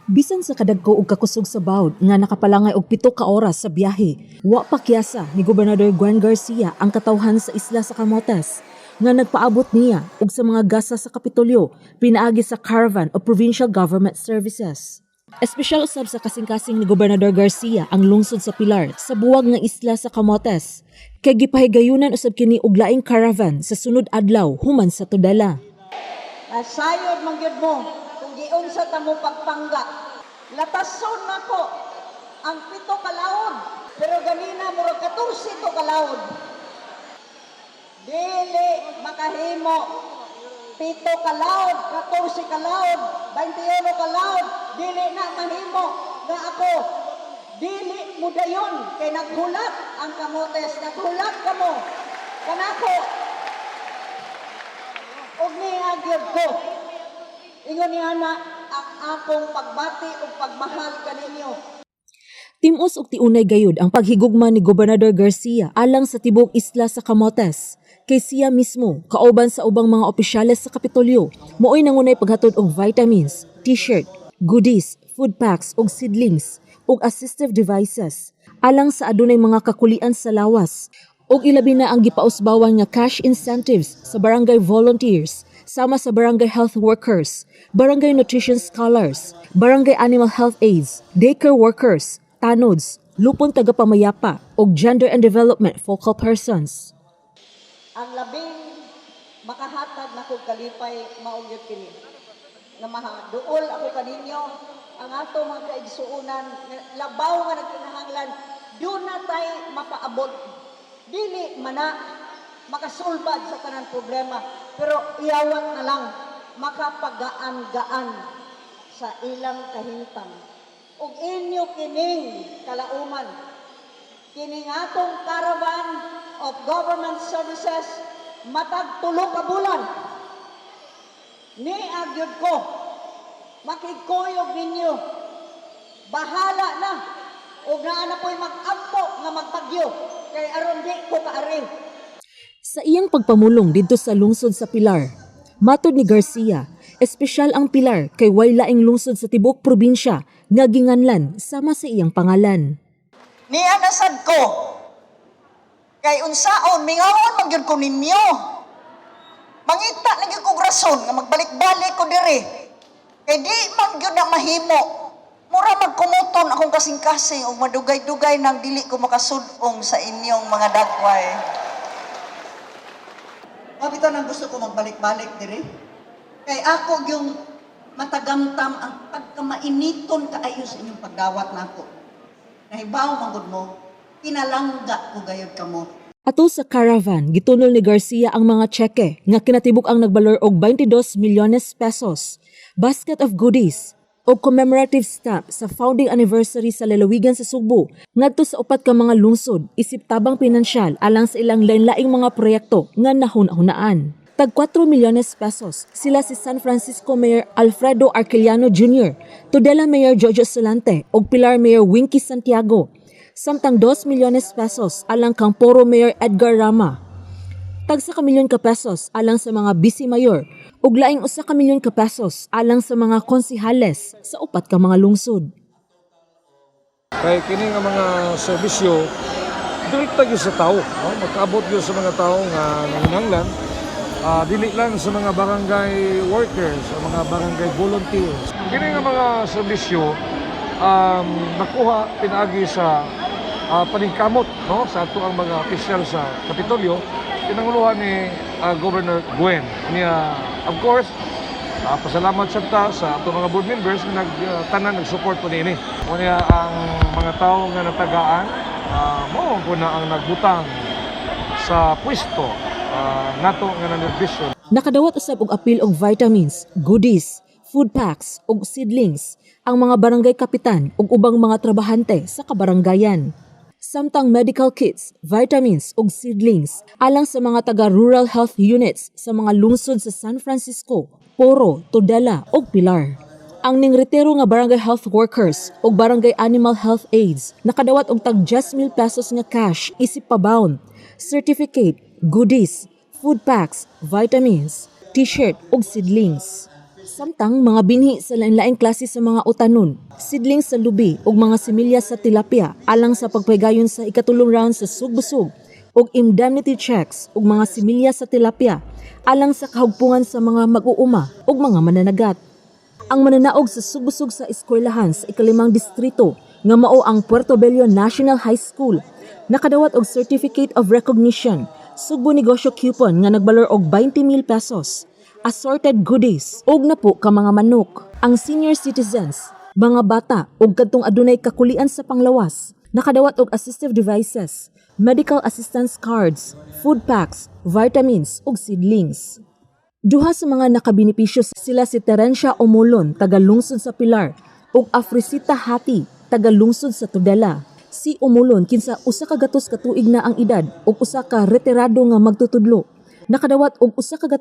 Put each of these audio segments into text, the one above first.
Bisan sa kadagko og kakusog sa bawd nga nakapalangay og 7 ka oras sa biyahe, wa pa kiyasa ni Gobernador Gwen Garcia ang katawhan sa isla sa Camotes nga nagpaabot niya og sa mga gasa sa Kapitolyo pinaagi sa Caravan of Provincial Government Services. Espesyal usab sa kasing-kasing ni Gobernador Garcia ang lungsod sa Pilar sa buwag nga isla sa Camotes kay gipahigayunan usab kini og laing caravan sa sunod adlaw human sa Tudela. Nasayod man gyud mo kung giunsa ta mo pagpangga. Latason nako ang 7 ka laod, pero ganina murag 14 to ka laod. Dili makahimo 7 ka laod, 14 ka laod, 21 ka laod, dili na mahimo nga ako. Dili mo dayon kay naghulat ang Camotes, naghulat kamo kanako. Og niagyod ko, ingon niya na ang akong pagbati o pagmahal kaninyo. Timos og tiunay gayud ang paghigugma ni Gobernador Garcia alang sa tibok isla sa Camotes. Kay siya mismo, kauban sa ubang mga opisyales sa Kapitolyo, mooy nangunay paghatod og vitamins, t-shirt, goodies, food packs og seedlings og assistive devices alang sa adunay mga kakulian sa lawas. Og ilabi na ang gipausbawan nga cash incentives sa barangay volunteers, sama sa barangay health workers, barangay nutrition scholars, barangay animal health aides, daycare workers, tanods, lupon tagapamayapa, og gender and development focal persons. Ang labing makahatag na kong kalipay maugyot kini. Nga mahaduol ako kaninyo, ang ato mga kaigsuunan, labaw nga nagkinahanglan, doon na tayo mapaabot. Dili mana makasulbad sa kanang problema, pero iyawat na lang makapagaan-gaan sa ilang kahintang. Ug inyo kining kalauman, kining atong Caravan of Government Services matag 3 ka bulan. Ni agyud ko makigkuyog ninyo. Bahala na. Ug naa na po'y mag-ampo nga magtagyo. Kay aron di ko kaari. Sa iyang pagpamulong didto sa lungsod sa Pilar, matod ni Garcia, espesyal ang Pilar kay way laing lungsod sa tibok probinsya nga ginganlan sama sa iyang pangalan. Niya nasad ko. Kay unsaon mingawon man gyud ko ninyo. Mangita na gyud kog rason nga magbalik-balik ko diri. Kay di man gyud na mahimo. Mura magkumuton akong kasing-kasing o madugay-dugay nang dili ko makasudong sa inyong mga dagway. Mabito nang gusto ko magbalik-balik diri. Kay ako yung matagamtam ang pagkamainiton kaayo sa inyong pagdawat nako. Nahibaw manggod mo, kinalangga ko gayud kamo. Ato sa caravan, gitunol ni Garcia ang mga tseke nga kinatibuk ang nagbalor og 22 milyones pesos, basket of goodies, o commemorative stamp sa founding anniversary sa lalawigan sa Sugbo ngadto sa 4 ka mga lungsod isip tabang pinansyal alang sa ilang lain-laing mga proyekto nga nahuna-hunaan. Tag 4 milyones pesos sila si San Francisco Mayor Alfredo Arqueliano Jr., Tudela Mayor Jojo Solante ug Pilar Mayor Winky Santiago, samtang 2 milyones pesos alang kang Poro Mayor Edgar Rama. Tag 1 milyon ka pesos alang sa mga vice mayor ug laing 1 ka milyon ka pesos alang sa mga konsihales sa 4 ka mga lungsod. Kay kini nga mga serbisyo direkta gyud sa tao, no? Makaabot gyud sa mga tao nga nanginahanglan. Dili lang sa mga barangay workers, sa mga barangay volunteers. Kini nga mga serbisyo nakuha pinaagi sa paningkamot, no? Sa ato ang mga opisyal sa Kapitolyo, pinanguluhan ni Governor Gwen. Niya, of course, pasalamat sa ato mga board members na nag-support po nini. Niya ang mga tao nga natagaan, mo po na ang nagbutang sa pwesto nato nga nanerbisyo. Nakadawat usab og apil og vitamins, goodies, food packs ug seedlings ang mga barangay kapitan ug ubang mga trabahante sa kabarangayan. Samtang medical kits, vitamins ug seedlings alang sa mga taga-rural health units sa mga lungsod sa San Francisco, Poro, Tudela ug Pilar. Ang ningretero nga barangay health workers ug barangay animal health aides nakadawat og tag 10,000 pesos nga cash isip pabound, certificate, goodies, food packs, vitamins, t-shirt ug seedlings. Samtang mga binhi sa lain-laing klase sa mga utanon, sidling sa lubi ug mga similya sa tilapia alang sa pagpaygayon sa ikatulong round sa sugbusog ug indemnity checks ug mga similya sa tilapia alang sa kahugpungan sa mga mag-uuma ug mga mananagat. Ang mananaog sa sugbusog sa eskwelahan sa ikalimang distrito nga mao ang Puerto Bello National High School nakadawat og Certificate of Recognition, sugbo negosyo coupon nga nagbalor og 20,000 pesos, assorted goodies ug napo ka mga manok. Ang senior citizens, mga bata ug kadtong adunay kakulian sa panglawas, nakadawat og assistive devices, medical assistance cards, food packs, vitamins ug seedlings. Duha sa mga nakabenepisyo sila si Terencia Omolon, taga lungsod sa Pilar, ug Afrisita Hati, taga lungsod sa Tudela. Si Omolon kinsa usa ka gatos ka tuig na ang edad ug usa ka retirado nga magtutudlo, nakadawat og 100,000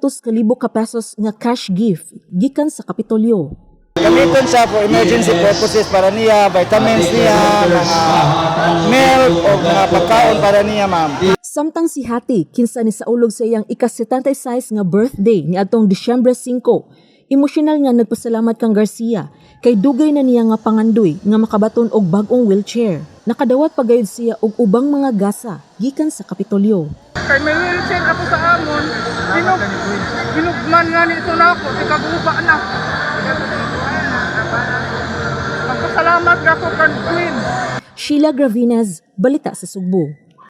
ka pesos nga cash gift gikan sa Kapitolyo. Gamiton siya for emergency purposes para niya, vitamins niya, mga milk o mga pagkaon para niya, ma'am. Samtang si Hati kinsa ni saulog sa iyang ika-76 nga birthday niadtong Disyembre 5, emosyonal nga nagpasalamat kang Garcia kay dugay na niya nga pangandoy nga makabaton og bag-ong wheelchair. Nakadawat pagayud siya og ubang mga gasa gikan sa Kapitolyo. Kay may wheelchair ako sa amon, binugman nga nito na ako, ikaguba na. Magpasalamat ako kang Queen. Sheila Gravinez, Balita sa Sugbo.